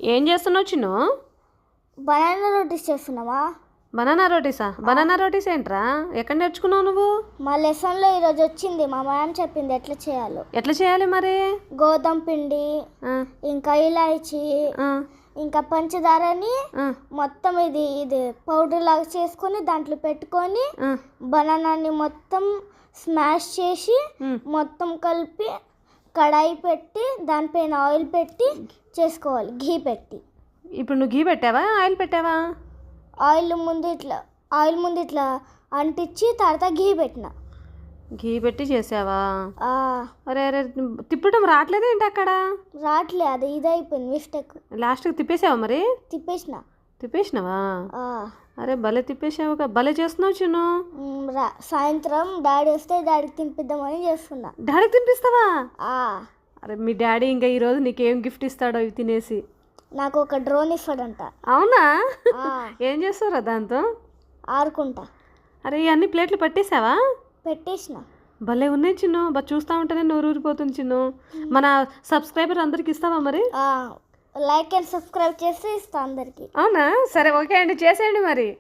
ఏం చేస్తున్నావు చిన్ను? బనానా రోటీస్ చేస్తున్నావా? బనానా రోటీసా? బనానా రోటీస్ ఏంట్రా? ఎక్కడ నేర్చుకున్నావు నువ్వు? మా లెసన్లో ఈరోజు వచ్చింది, మా మ్యామ్ చెప్పింది ఎట్లా చేయాలో. ఎట్లా చేయాలి మరి? గోధుమ పిండి, ఆ, ఇంకా ఇలాచి, ఆ, ఇంకా పంచదారని ఆ, మొత్తం ఇది పౌడర్ లాగా చేసుకొని దాంట్లో పెట్టుకొని ఆ, బనానాని మొత్తం స్మాష్ చేసి ఉమ్. మొత్తం కలిపి కడాయి పెట్టి దానిపైన ఆయిల్ పెట్టి చేసుకోవాలి, ఘీ పెట్టి. ఇప్పుడు నువ్వు గీ పెట్టావా, ఆయిల్ పెట్టావా? ఆయిల్ ముందు ఇట్లా అంటించి తర్వాత ఘీ పెట్టిన. గీ పెట్టి చేసావా? ఆ, అరే అరే, తిప్పటం రావట్లేదు ఏంటి అక్కడ? రావట్లే, అది ఇదైపోయింది మిస్టేక్. లాస్ట్కి తిప్పేసావా మరి? తిప్పేసిన. తిప్పేసినావా? ఆ, అరే భలే తిప్పేసావుగా, భలే చేస్తున్నావు చిన్ను. సాయంత్రం డాడీ వస్తే డాడీకి తినిపిద్దామని చేస్తున్నా. డాడీకి తినిపిస్తావా? ఆ, అరే మీ డాడీ ఇంకా ఈరోజు నీకేం గిఫ్ట్ ఇస్తాడో ఇవి తినేసి. నాకు ఒక డ్రోన్ ఇస్తాడంట. అవునా? ఆ, ఏం చేస్తారా దాంతో? ఆడుకుంటా. అరే ఇవన్నీ ప్లేట్లు పట్టేసావా? పెట్టేసిన. భలే ఉన్నాయి చిన్ను, చూస్తా ఉంటేనే నోరు ఊరిపోతుంది చిన్ను. మన సబ్స్క్రైబర్ అందరికి ఇస్తావా మరి? లైక్ అండ్ సబ్స్క్రైబ్ చేస్తే ఇస్తా అందరికి. అవునా? సరే ఓకే అండి, చేసేయండి మరి.